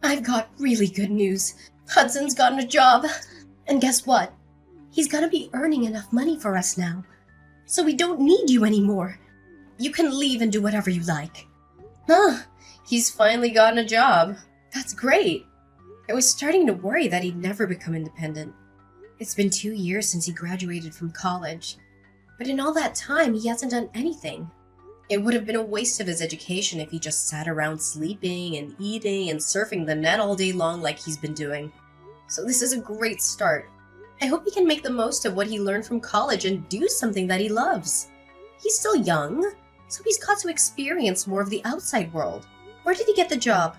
I've got really good news. Hudson's gotten a job. And guess what? He's gonna be earning enough money for us now. So we don't need you anymore. You can leave and do whatever you like. Huh, he's finally gotten a job. That's great. I was starting to worry that he'd never become independent. It's been 2 years since he graduated from college. But in all that time, he hasn't done anything. It would have been a waste of his education if he just sat around sleeping and eating and surfing the net all day long like he's been doing. So this is a great start. I hope he can make the most of what he learned from college and do something that he loves. He's still young, so he's got to experience more of the outside world. Where did he get the job?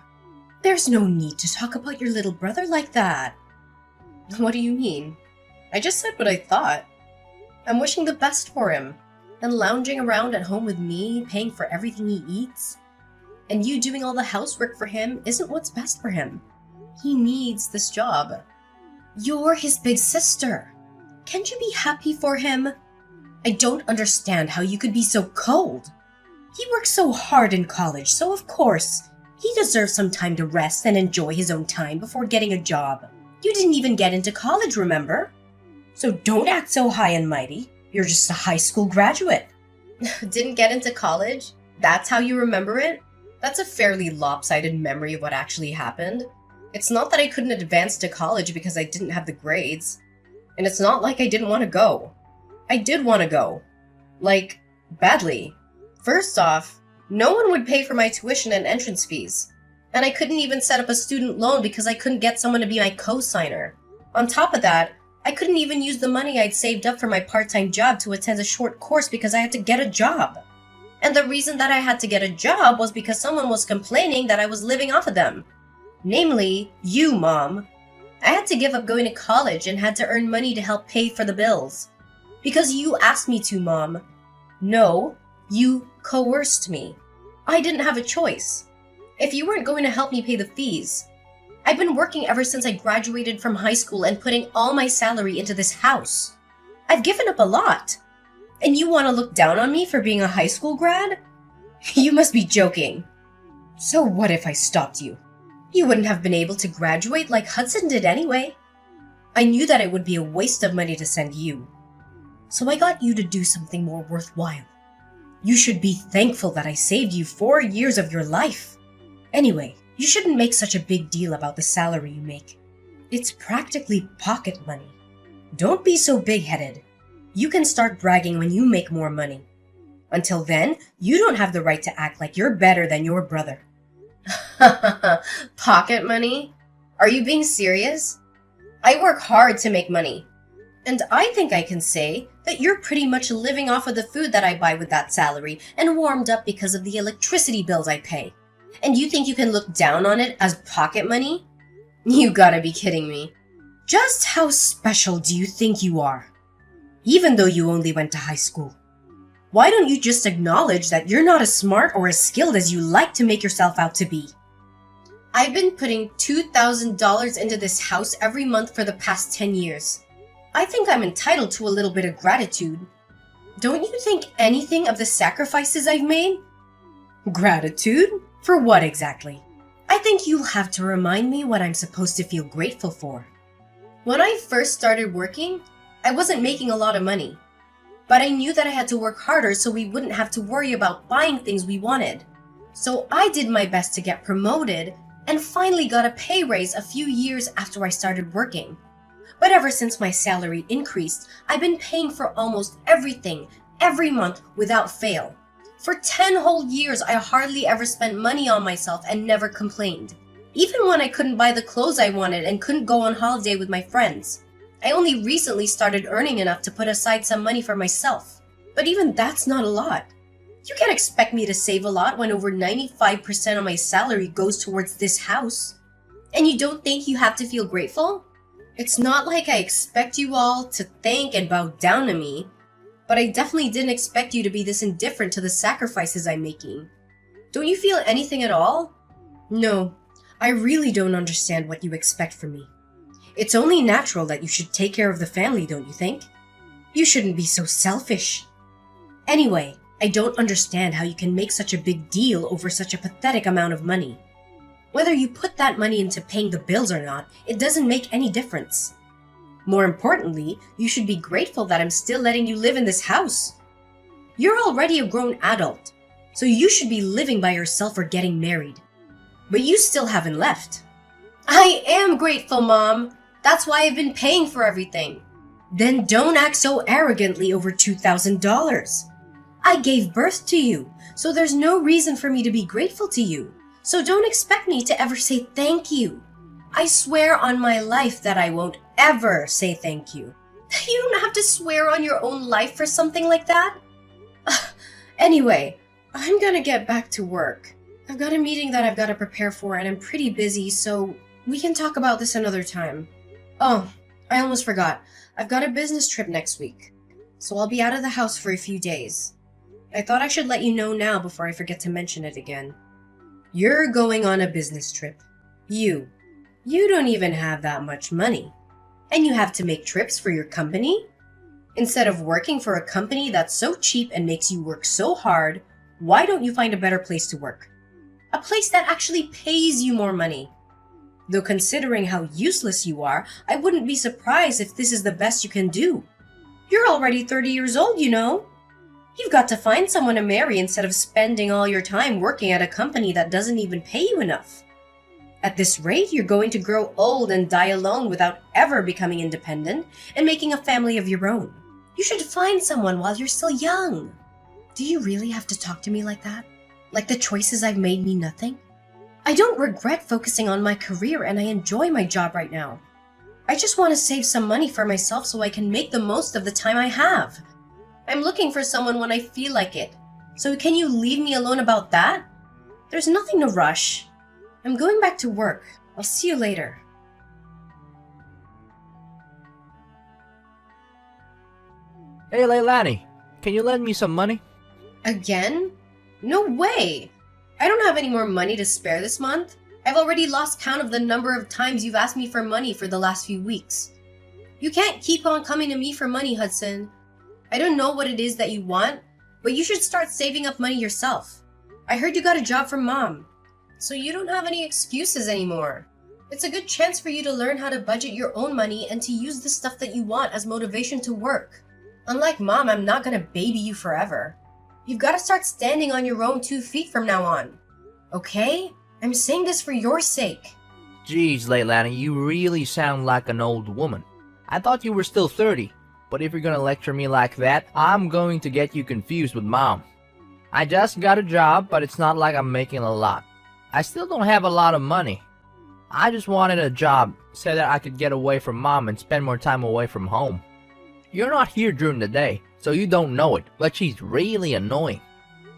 There's no need to talk about your little brother like that. What do you mean? I just said what I thought. I'm wishing the best for him. And lounging around at home with me, paying for everything he eats. And you doing all the housework for him isn't what's best for him. He needs this job. You're his big sister. Can't you be happy for him? I don't understand how you could be so cold. He worked so hard in college, so of course, he deserves some time to rest and enjoy his own time before getting a job. You didn't even get into college, remember? So don't act so high and mighty. You're just a high school graduate. Didn't get into college? That's how you remember it? That's a fairly lopsided memory of what actually happened. It's not that I couldn't advance to college because I didn't have the grades. And it's not like I didn't want to go. I did want to go. Like, badly. First off, no one would pay for my tuition and entrance fees. And I couldn't even set up a student loan because I couldn't get someone to be my co-signer. On top of that, I couldn't even use the money I'd saved up for my part-time job to attend a short course because I had to get a job. And the reason that I had to get a job was because someone was complaining that I was living off of them. Namely, you, Mom. I had to give up going to college and had to earn money to help pay for the bills. Because you asked me to, Mom. No, you coerced me. I didn't have a choice. If you weren't going to help me pay the fees, I've been working ever since I graduated from high school and putting all my salary into this house. I've given up a lot. And you want to look down on me for being a high school grad? You must be joking. So what if I stopped you? You wouldn't have been able to graduate like Hudson did anyway. I knew that it would be a waste of money to send you. So I got you to do something more worthwhile. You should be thankful that I saved you 4 years of your life. Anyway, you shouldn't make such a big deal about the salary you make. It's practically pocket money. Don't be so big-headed. You can start bragging when you make more money. Until then, you don't have the right to act like you're better than your brother. Pocket money? Are you being serious? I work hard to make money. And I think I can say that you're pretty much living off of the food that I buy with that salary and warmed up because of the electricity bills I pay. And you think you can look down on it as pocket money? You gotta be kidding me. Just how special do you think you are? Even though you only went to high school. Why don't you just acknowledge that you're not as smart or as skilled as you like to make yourself out to be? I've been putting $2,000 into this house every month for the past 10 years. I think I'm entitled to a little bit of gratitude. Don't you think anything of the sacrifices I've made? Gratitude? For what exactly? I think you'll have to remind me what I'm supposed to feel grateful for. When I first started working, I wasn't making a lot of money. But I knew that I had to work harder so we wouldn't have to worry about buying things we wanted. So I did my best to get promoted and finally got a pay raise a few years after I started working. But ever since my salary increased, I've been paying for almost everything every month without fail. For 10 whole years, I hardly ever spent money on myself and never complained. Even when I couldn't buy the clothes I wanted and couldn't go on holiday with my friends. I only recently started earning enough to put aside some money for myself. But even that's not a lot. You can't expect me to save a lot when over 95% of my salary goes towards this house. And you don't think you have to feel grateful? It's not like I expect you all to thank and bow down to me, but I definitely didn't expect you to be this indifferent to the sacrifices I'm making. Don't you feel anything at all? No, I really don't understand what you expect from me. It's only natural that you should take care of the family, don't you think? You shouldn't be so selfish. Anyway, I don't understand how you can make such a big deal over such a pathetic amount of money. Whether you put that money into paying the bills or not, it doesn't make any difference. More importantly, you should be grateful that I'm still letting you live in this house. You're already a grown adult, so you should be living by yourself or getting married. But you still haven't left. I am grateful, Mom. That's why I've been paying for everything. Then don't act so arrogantly over $2,000. I gave birth to you, so there's no reason for me to be grateful to you. So don't expect me to ever say thank you. I swear on my life that I won't ever say thank you. You don't have to swear on your own life for something like that. Anyway, I'm gonna get back to work. I've got a meeting that I've got to prepare for and I'm pretty busy, so we can talk about this another time. Oh, I almost forgot. I've got a business trip next week, so I'll be out of the house for a few days. I thought I should let you know now before I forget to mention it again. You're going on a business trip. You don't even have that much money. And you have to make trips for your company? Instead of working for a company that's so cheap and makes you work so hard, why don't you find a better place to work? A place that actually pays you more money. Though considering how useless you are, I wouldn't be surprised if this is the best you can do. You're already 30 years old, you know. You've got to find someone to marry instead of spending all your time working at a company that doesn't even pay you enough. At this rate, you're going to grow old and die alone without ever becoming independent and making a family of your own. You should find someone while you're still young. Do you really have to talk to me like that? Like the choices I've made mean nothing? I don't regret focusing on my career and I enjoy my job right now. I just want to save some money for myself so I can make the most of the time I have. I'm looking for someone when I feel like it. So can you leave me alone about that? There's nothing to rush. I'm going back to work. I'll see you later. Hey, Leilani, can you lend me some money? Again? No way! I don't have any more money to spare this month. I've already lost count of the number of times you've asked me for money for the last few weeks. You can't keep on coming to me for money, Hudson. I don't know what it is that you want, but you should start saving up money yourself. I heard you got a job from Mom, so you don't have any excuses anymore. It's a good chance for you to learn how to budget your own money and to use the stuff that you want as motivation to work. Unlike Mom, I'm not gonna baby you forever. You've got to start standing on your own 2 feet from now on. Okay? I'm saying this for your sake. Jeez, Leilani, you really sound like an old woman. I thought you were still 30, but if you're gonna lecture me like that, I'm going to get you confused with Mom. I just got a job, but it's not like I'm making a lot. I still don't have a lot of money. I just wanted a job so that I could get away from Mom and spend more time away from home. You're not here during the day, so you don't know it, but she's really annoying.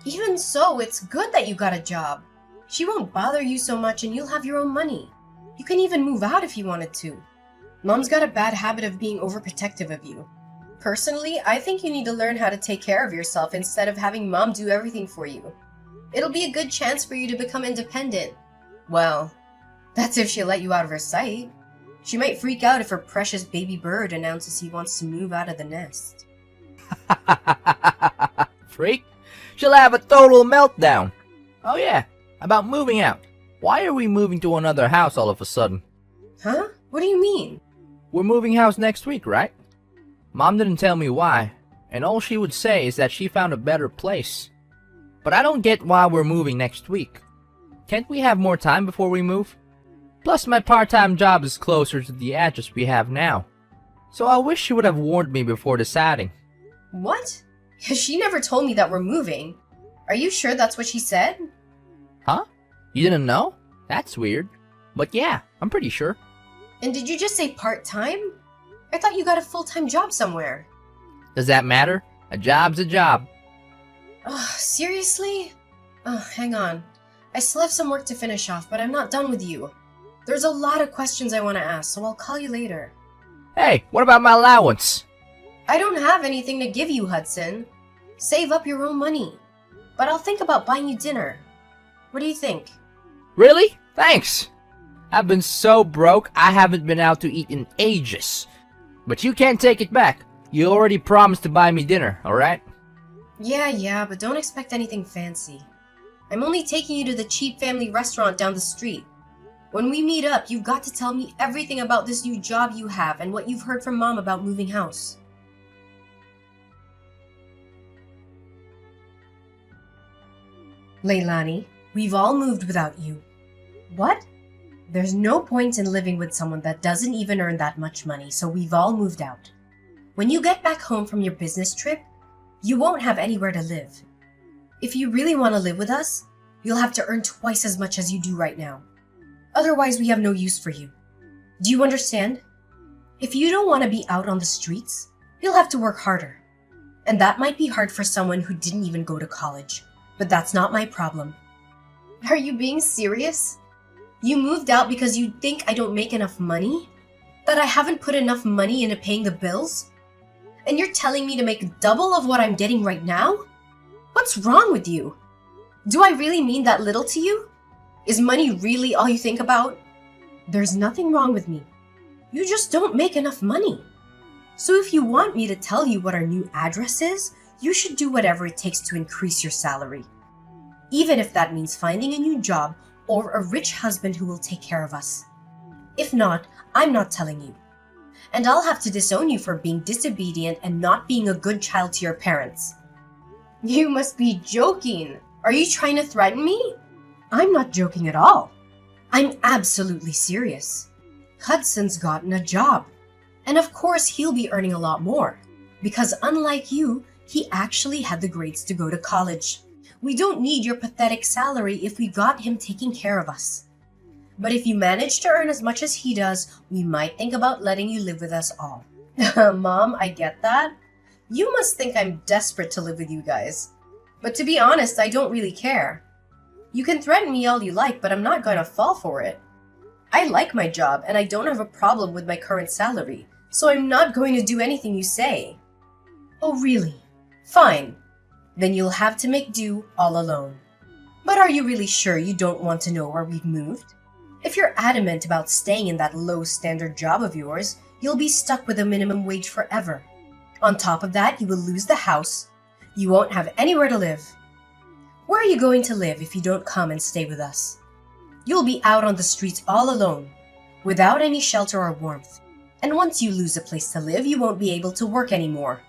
Even so, it's good that you got a job. She won't bother you so much and you'll have your own money. You can even move out if you wanted to. Mom's got a bad habit of being overprotective of you. Personally, I think you need to learn how to take care of yourself instead of having Mom do everything for you. It'll be a good chance for you to become independent. Well, that's if she'll let you out of her sight. She might freak out if her precious baby bird announces he wants to move out of the nest. Freak? She'll have a total meltdown. Oh yeah, about moving out. Why are we moving to another house all of a sudden? Huh? What do you mean? We're moving house next week, right? Mom didn't tell me why, and all she would say is that she found a better place. But I don't get why we're moving next week. Can't we have more time before we move? Plus my part-time job is closer to the address we have now. So I wish she would have warned me before deciding. What? She never told me that we're moving. Are you sure that's what she said? Huh? You didn't know? That's weird. But yeah, I'm pretty sure. And did you just say part-time? I thought you got a full-time job somewhere. Does that matter? A job's a job. Seriously? Hang on. I still have some work to finish off, but I'm not done with you. There's a lot of questions I want to ask, so I'll call you later. Hey, what about my allowance? I don't have anything to give you, Hudson. Save up your own money. But I'll think about buying you dinner. What do you think? Really? Thanks. I've been so broke, I haven't been out to eat in ages. But you can't take it back. You already promised to buy me dinner, alright? Yeah, but don't expect anything fancy. I'm only taking you to the cheap family restaurant down the street. When we meet up, you've got to tell me everything about this new job you have and what you've heard from Mom about moving house. Leilani, we've all moved without you. What? There's no point in living with someone that doesn't even earn that much money, so we've all moved out. When you get back home from your business trip, you won't have anywhere to live. If you really want to live with us, you'll have to earn twice as much as you do right now. Otherwise, we have no use for you. Do you understand? If you don't want to be out on the streets, you'll have to work harder. And that might be hard for someone who didn't even go to college, but that's not my problem. Are you being serious? You moved out because you think I don't make enough money? That I haven't put enough money into paying the bills? And you're telling me to make double of what I'm getting right now? What's wrong with you? Do I really mean that little to you? Is money really all you think about? There's nothing wrong with me. You just don't make enough money. So if you want me to tell you what our new address is, you should do whatever it takes to increase your salary. Even if that means finding a new job or a rich husband who will take care of us. If not, I'm not telling you. And I'll have to disown you for being disobedient and not being a good child to your parents. You must be joking. Are you trying to threaten me? I'm not joking at all. I'm absolutely serious. Hudson's gotten a job. And of course he'll be earning a lot more. Because unlike you, he actually had the grades to go to college. We don't need your pathetic salary if we got him taking care of us. But if you manage to earn as much as he does, we might think about letting you live with us all. Mom, I get that. You must think I'm desperate to live with you guys. But to be honest, I don't really care. You can threaten me all you like, but I'm not going to fall for it. I like my job, and I don't have a problem with my current salary, so I'm not going to do anything you say. Oh, really? Fine. Then you'll have to make do all alone. But are you really sure you don't want to know where we've moved? If you're adamant about staying in that low-standard job of yours, you'll be stuck with a minimum wage forever. On top of that, you will lose the house. You won't have anywhere to live. Where are you going to live if you don't come and stay with us? You'll be out on the streets all alone, without any shelter or warmth. And once you lose a place to live, you won't be able to work anymore.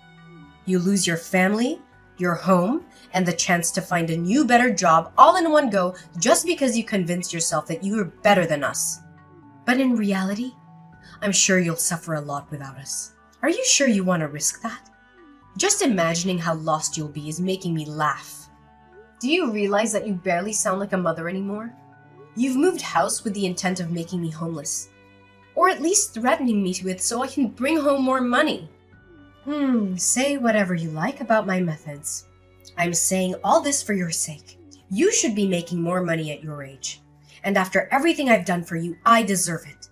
You lose your family, your home, and the chance to find a new, better job all in one go just because you convinced yourself that you were better than us. But in reality, I'm sure you'll suffer a lot without us. Are you sure you want to risk that? Just imagining how lost you'll be is making me laugh. Do you realize that you barely sound like a mother anymore? You've moved house with the intent of making me homeless. Or at least threatening me with so I can bring home more money. Say whatever you like about my methods. I'm saying all this for your sake. You should be making more money at your age. And after everything I've done for you, I deserve it.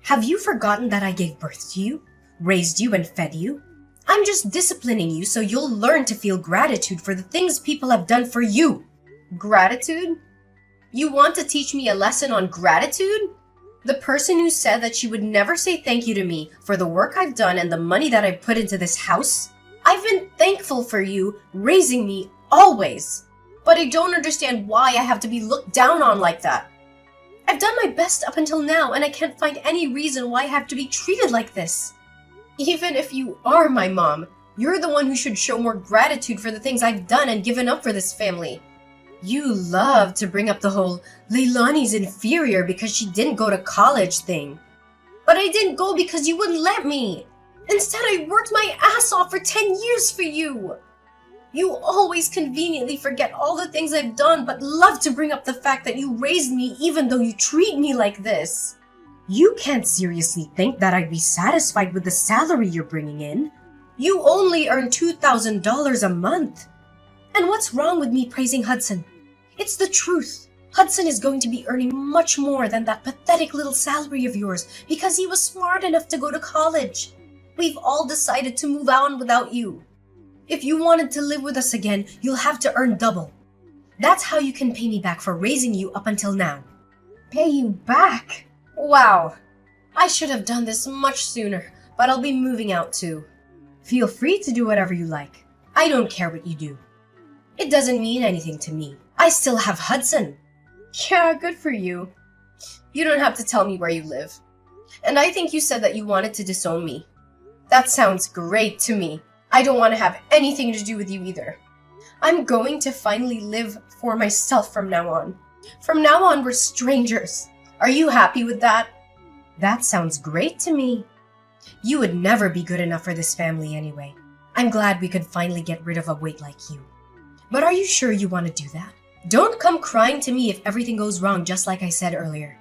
Have you forgotten that I gave birth to you, raised you, and fed you? I'm just disciplining you so you'll learn to feel gratitude for the things people have done for you. Gratitude? You want to teach me a lesson on gratitude? The person who said that she would never say thank you to me for the work I've done and the money that I've put into this house? I've been thankful for you raising me always. But I don't understand why I have to be looked down on like that. I've done my best up until now and I can't find any reason why I have to be treated like this. Even if you are my mom, you're the one who should show more gratitude for the things I've done and given up for this family. You love to bring up the whole Leilani's inferior because she didn't go to college thing. But I didn't go because you wouldn't let me. Instead, I worked my ass off for 10 years for you. You always conveniently forget all the things I've done but love to bring up the fact that you raised me even though you treat me like this. You can't seriously think that I'd be satisfied with the salary you're bringing in. You only earn $2,000 a month. And what's wrong with me praising Hudson? It's the truth. Hudson is going to be earning much more than that pathetic little salary of yours because he was smart enough to go to college. We've all decided to move on without you. If you wanted to live with us again, you'll have to earn double. That's how you can pay me back for raising you up until now. Pay you back? Wow. I should have done this much sooner, but I'll be moving out too. Feel free to do whatever you like. I don't care what you do. It doesn't mean anything to me. I still have Hudson. Yeah, good for you. You don't have to tell me where you live. And I think you said that you wanted to disown me. That sounds great to me. I don't want to have anything to do with you either. I'm going to finally live for myself from now on. From now on, we're strangers. Are you happy with that? That sounds great to me. You would never be good enough for this family anyway. I'm glad we could finally get rid of a weight like you. But are you sure you want to do that? Don't come crying to me if everything goes wrong, just like I said earlier.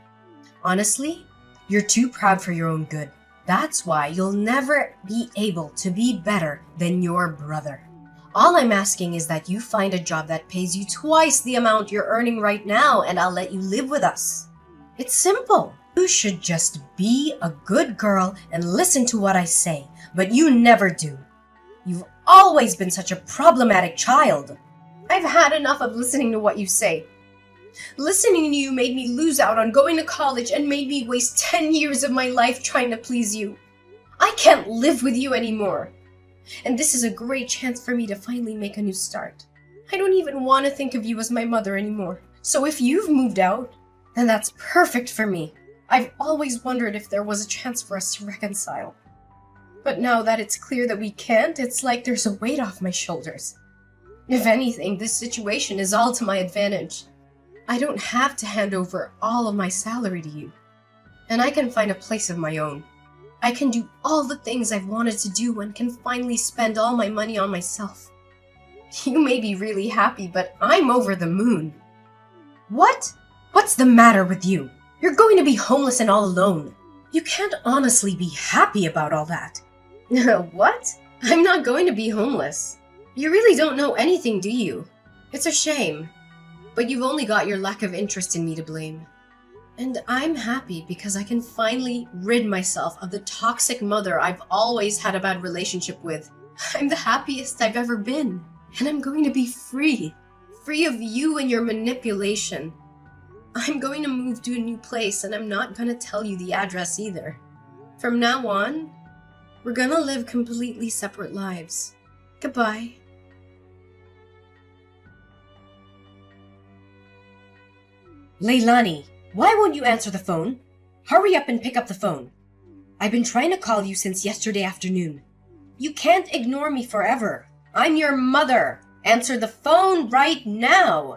Honestly, you're too proud for your own good. That's why you'll never be able to be better than your brother. All I'm asking is that you find a job that pays you twice the amount you're earning right now, and I'll let you live with us. It's simple. You should just be a good girl and listen to what I say, but you never do. You've always been such a problematic child. I've had enough of listening to what you say. Listening to you made me lose out on going to college and made me waste 10 years of my life trying to please you. I can't live with you anymore. And this is a great chance for me to finally make a new start. I don't even want to think of you as my mother anymore. So if you've moved out, then that's perfect for me. I've always wondered if there was a chance for us to reconcile. But now that it's clear that we can't, it's like there's a weight off my shoulders. If anything, this situation is all to my advantage. I don't have to hand over all of my salary to you. And I can find a place of my own. I can do all the things I've wanted to do and can finally spend all my money on myself. You may be really happy, but I'm over the moon. What? What's the matter with you? You're going to be homeless and all alone. You can't honestly be happy about all that. What? I'm not going to be homeless. You really don't know anything, do you? It's a shame. But you've only got your lack of interest in me to blame. And I'm happy because I can finally rid myself of the toxic mother I've always had a bad relationship with. I'm the happiest I've ever been. And I'm going to be free. Free of you and your manipulation. I'm going to move to a new place and I'm not going to tell you the address either. From now on, we're going to live completely separate lives. Goodbye. Leilani, why won't you answer the phone? Hurry up and pick up the phone. I've been trying to call you since yesterday afternoon. You can't ignore me forever. I'm your mother. Answer the phone right now.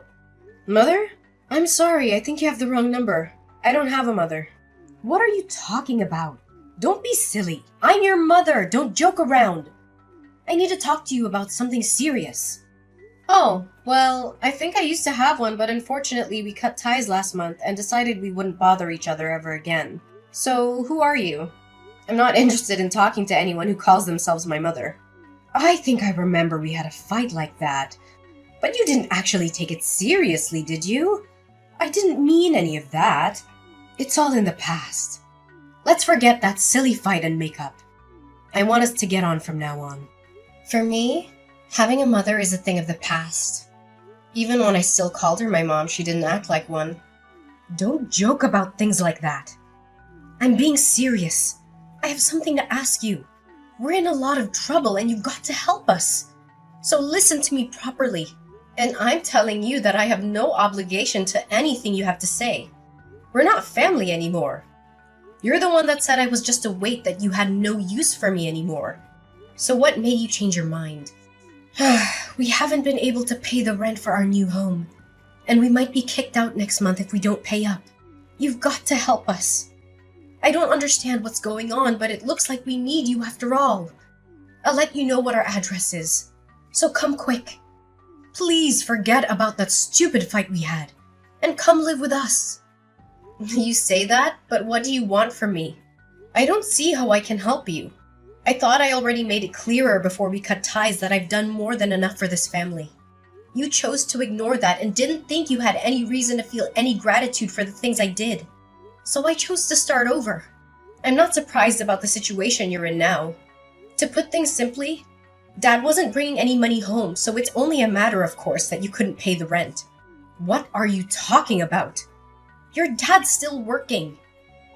Mother? I'm sorry, I think you have the wrong number. I don't have a mother. What are you talking about? Don't be silly. I'm your mother. Don't joke around. I need to talk to you about something serious. Oh, well, I think I used to have one, but unfortunately we cut ties last month and decided we wouldn't bother each other ever again. So, who are you? I'm not interested in talking to anyone who calls themselves my mother. I think I remember we had a fight like that. But you didn't actually take it seriously, did you? I didn't mean any of that. It's all in the past. Let's forget that silly fight and make up. I want us to get on from now on. For me, having a mother is a thing of the past. Even when I still called her my mom, she didn't act like one. Don't joke about things like that. I'm being serious. I have something to ask you. We're in a lot of trouble and you've got to help us. So listen to me properly. And I'm telling you that I have no obligation to anything you have to say. We're not family anymore. You're the one that said I was just a weight, that you had no use for me anymore. So what made you change your mind? We haven't been able to pay the rent for our new home. And we might be kicked out next month if we don't pay up. You've got to help us. I don't understand what's going on, but it looks like we need you after all. I'll let you know what our address is. So come quick. Please forget about that stupid fight we had. And come live with us. You say that, but what do you want from me? I don't see how I can help you. I thought I already made it clearer before we cut ties that I've done more than enough for this family. You chose to ignore that and didn't think you had any reason to feel any gratitude for the things I did. So I chose to start over. I'm not surprised about the situation you're in now. To put things simply, Dad wasn't bringing any money home, so it's only a matter of course that you couldn't pay the rent. What are you talking about? Your dad's still working.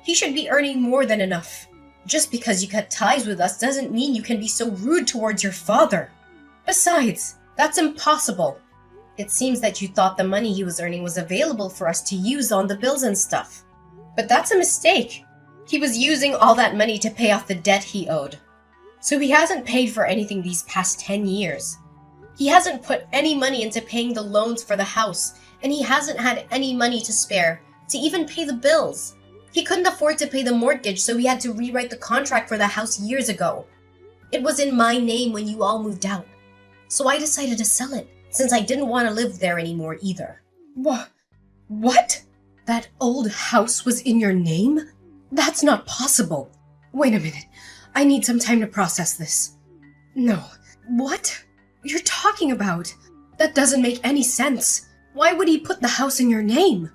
He should be earning more than enough. Just because you cut ties with us doesn't mean you can be so rude towards your father. Besides, that's impossible. It seems that you thought the money he was earning was available for us to use on the bills and stuff. But that's a mistake. He was using all that money to pay off the debt he owed. So he hasn't paid for anything these past 10 years. He hasn't put any money into paying the loans for the house, and he hasn't had any money to spare to even pay the bills. He couldn't afford to pay the mortgage, so he had to rewrite the contract for the house years ago. It was in my name when you all moved out. So I decided to sell it, since I didn't want to live there anymore either. What? That old house was in your name? That's not possible. Wait a minute. I need some time to process this. No. What? You're talking about? That doesn't make any sense. Why would he put the house in your name?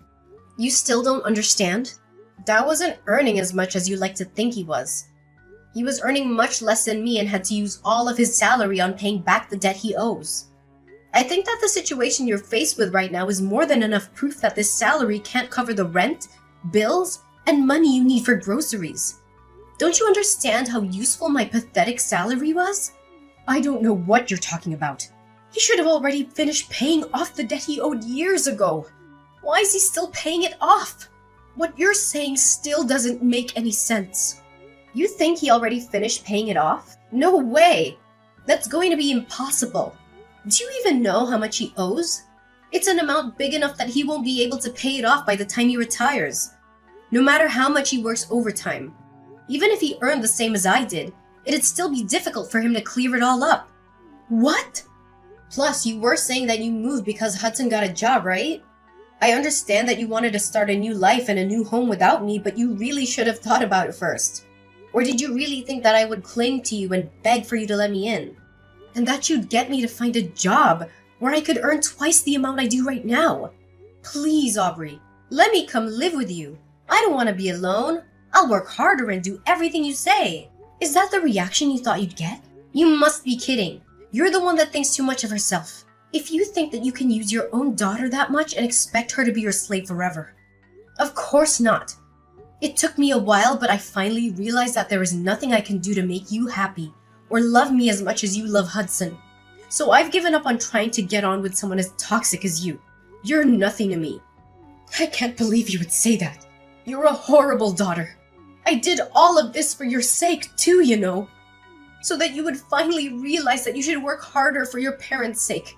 You still don't understand? Dad wasn't earning as much as you like to think he was. He was earning much less than me and had to use all of his salary on paying back the debt he owes. I think that the situation you're faced with right now is more than enough proof that this salary can't cover the rent, bills, and money you need for groceries. Don't you understand how useful my pathetic salary was? I don't know what you're talking about. He should have already finished paying off the debt he owed years ago. Why is he still paying it off? What you're saying still doesn't make any sense. You think he already finished paying it off? No way! That's going to be impossible. Do you even know how much he owes? It's an amount big enough that he won't be able to pay it off by the time he retires. No matter how much he works overtime. Even if he earned the same as I did, it'd still be difficult for him to clear it all up. What? Plus, you were saying that you moved because Hudson got a job, right? I understand that you wanted to start a new life and a new home without me, but you really should have thought about it first. Or did you really think that I would cling to you and beg for you to let me in? And that you'd get me to find a job where I could earn twice the amount I do right now? Please, Aubrey, let me come live with you. I don't want to be alone. I'll work harder and do everything you say. Is that the reaction you thought you'd get? You must be kidding. You're the one that thinks too much of herself. If you think that you can use your own daughter that much and expect her to be your slave forever. Of course not. It took me a while, but I finally realized that there is nothing I can do to make you happy or love me as much as you love Hudson. So I've given up on trying to get on with someone as toxic as you. You're nothing to me. I can't believe you would say that. You're a horrible daughter. I did all of this for your sake too, you know. So that you would finally realize that you should work harder for your parents' sake.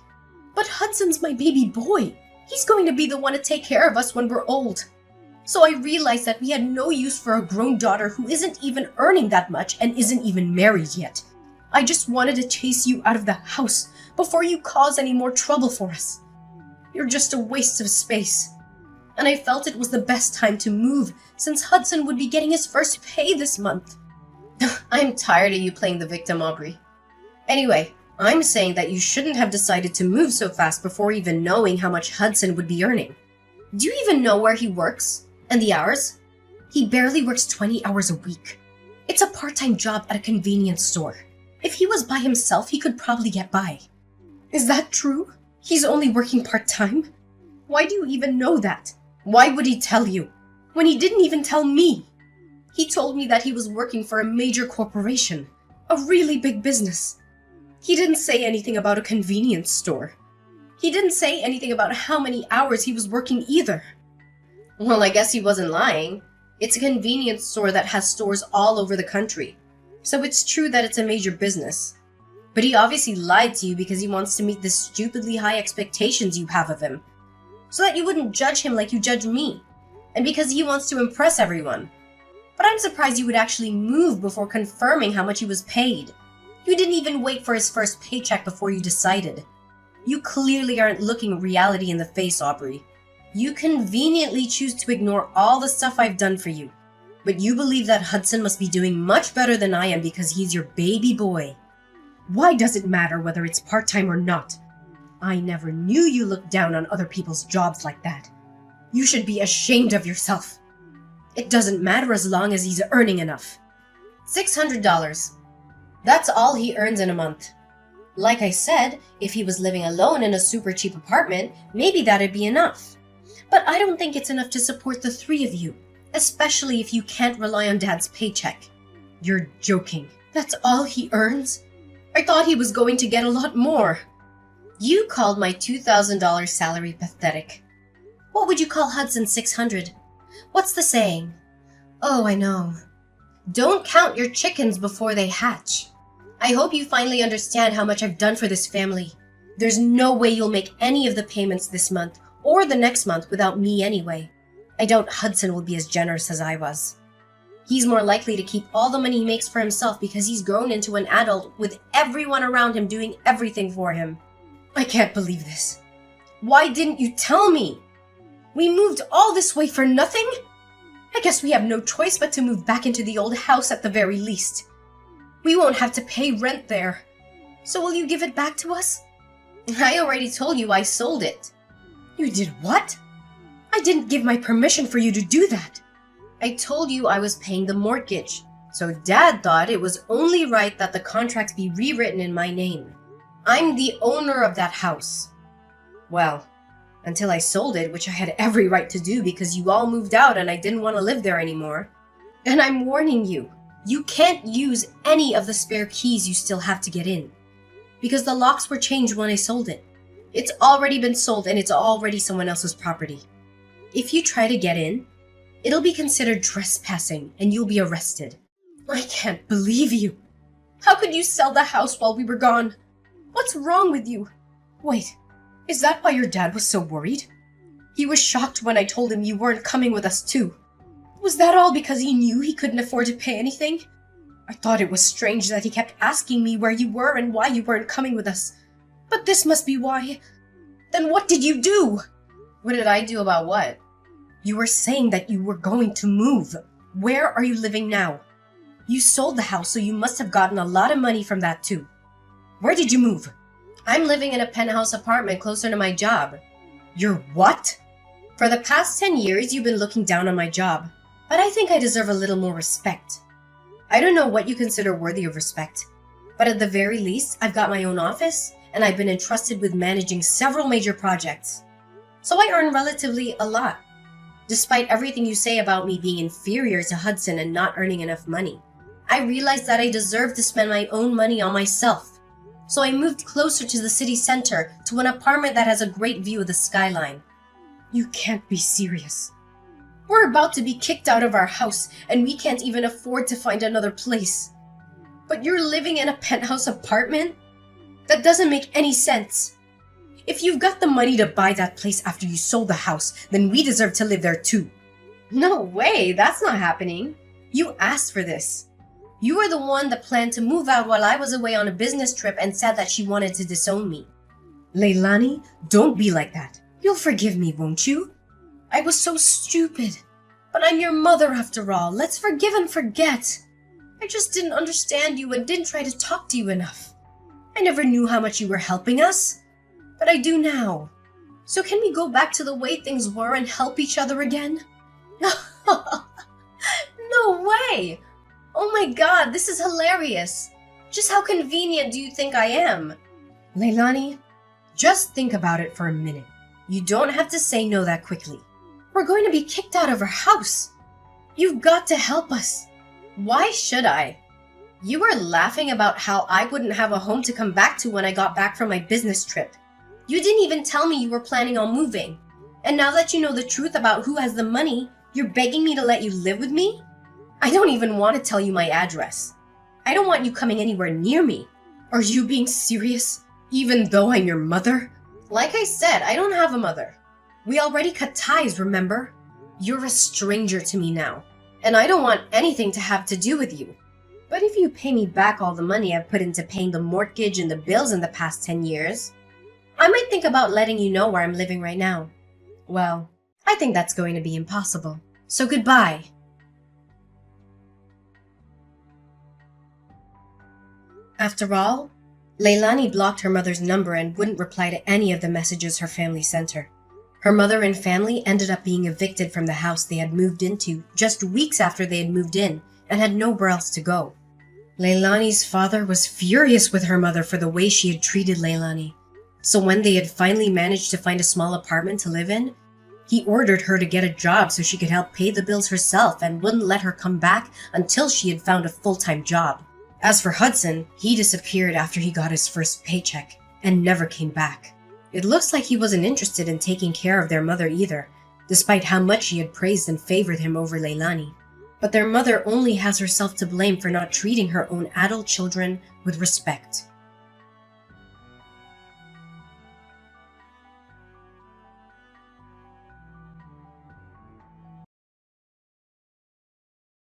But Hudson's my baby boy. He's going to be the one to take care of us when we're old. So I realized that we had no use for a grown daughter who isn't even earning that much and isn't even married yet. I just wanted to chase you out of the house before you cause any more trouble for us. You're just a waste of space. And I felt it was the best time to move since Hudson would be getting his first pay this month. I'm tired of you playing the victim, Aubrey. Anyway, I'm saying that you shouldn't have decided to move so fast before even knowing how much Hudson would be earning. Do you even know where he works? And the hours? He barely works 20 hours a week. It's a part-time job at a convenience store. If he was by himself, he could probably get by. Is that true? He's only working part-time? Why do you even know that? Why would he tell you? When he didn't even tell me. He told me that he was working for a major corporation. A really big business. He didn't say anything about a convenience store. He didn't say anything about how many hours he was working either. Well, I guess he wasn't lying. It's a convenience store that has stores all over the country. So it's true that it's a major business. But he obviously lied to you because he wants to meet the stupidly high expectations you have of him. So that you wouldn't judge him like you judge me. And because he wants to impress everyone. But I'm surprised you would actually move before confirming how much he was paid. You didn't even wait for his first paycheck before you decided. You clearly aren't looking reality in the face, Aubrey. You conveniently choose to ignore all the stuff I've done for you. But you believe that Hudson must be doing much better than I am because he's your baby boy. Why does it matter whether it's part-time or not? I never knew you looked down on other people's jobs like that. You should be ashamed of yourself. It doesn't matter as long as he's earning enough. $600. That's all he earns in a month. Like I said, if he was living alone in a super cheap apartment, maybe that'd be enough. But I don't think it's enough to support the three of you, especially if you can't rely on Dad's paycheck. You're joking. That's all he earns? I thought he was going to get a lot more. You called my $2,000 salary pathetic. What would you call Hudson's $600? What's the saying? Oh, I know. Don't count your chickens before they hatch. I hope you finally understand how much I've done for this family. There's no way you'll make any of the payments this month or the next month without me anyway. I doubt Hudson will be as generous as I was. He's more likely to keep all the money he makes for himself because he's grown into an adult with everyone around him doing everything for him. I can't believe this. Why didn't you tell me? We moved all this way for nothing? I guess we have no choice but to move back into the old house at the very least. We won't have to pay rent there. So will you give it back to us? I already told you I sold it. You did what? I didn't give my permission for you to do that. I told you I was paying the mortgage, so Dad thought it was only right that the contract be rewritten in my name. I'm the owner of that house. Well, until I sold it, which I had every right to do because you all moved out and I didn't want to live there anymore. And I'm warning you, you can't use any of the spare keys you still have to get in, because the locks were changed when I sold it. It's already been sold and it's already someone else's property. If you try to get in, it'll be considered trespassing and you'll be arrested. I can't believe you. How could you sell the house while we were gone? What's wrong with you? Wait, is that why your dad was so worried? He was shocked when I told him you weren't coming with us too. Was that all because he knew he couldn't afford to pay anything? I thought it was strange that he kept asking me where you were and why you weren't coming with us. But this must be why. Then what did you do? What did I do about what? You were saying that you were going to move. Where are you living now? You sold the house, so you must have gotten a lot of money from that too. Where did you move? I'm living in a penthouse apartment closer to my job. Your what? For the past 10 years, you've been looking down on my job, but I think I deserve a little more respect. I don't know what you consider worthy of respect, but at the very least, I've got my own office, and I've been entrusted with managing several major projects. So I earn relatively a lot, despite everything you say about me being inferior to Hudson and not earning enough money. I realized that I deserve to spend my own money on myself. So I moved closer to the city center to an apartment that has a great view of the skyline. You can't be serious. We're about to be kicked out of our house and we can't even afford to find another place. But you're living in a penthouse apartment? That doesn't make any sense. If you've got the money to buy that place after you sold the house, then we deserve to live there too. No way, that's not happening. You asked for this. You were the one that planned to move out while I was away on a business trip and said that she wanted to disown me. Leilani, don't be like that. You'll forgive me, won't you? I was so stupid. But I'm your mother after all. Let's forgive and forget. I just didn't understand you and didn't try to talk to you enough. I never knew how much you were helping us. But I do now. So can we go back to the way things were and help each other again? No way! Oh my god, this is hilarious. Just how convenient do you think I am? Leilani, just think about it for a minute. You don't have to say no that quickly. We're going to be kicked out of our house. You've got to help us. Why should I? You were laughing about how I wouldn't have a home to come back to when I got back from my business trip. You didn't even tell me you were planning on moving. And now that you know the truth about who has the money, you're begging me to let you live with me? I don't even want to tell you my address. I don't want you coming anywhere near me. Are you being serious? Even though I'm your mother? Like I said, I don't have a mother. We already cut ties, remember? You're a stranger to me now, and I don't want anything to have to do with you. But if you pay me back all the money I've put into paying the mortgage and the bills in the past 10 years, I might think about letting you know where I'm living right now. Well, I think that's going to be impossible. So goodbye. After all, Leilani blocked her mother's number and wouldn't reply to any of the messages her family sent her. Her mother and family ended up being evicted from the house they had moved into just weeks after they had moved in and had nowhere else to go. Leilani's father was furious with her mother for the way she had treated Leilani. So when they had finally managed to find a small apartment to live in, he ordered her to get a job so she could help pay the bills herself and wouldn't let her come back until she had found a full-time job. As for Hudson, he disappeared after he got his first paycheck and never came back. It looks like he wasn't interested in taking care of their mother either, despite how much she had praised and favored him over Leilani. But their mother only has herself to blame for not treating her own adult children with respect.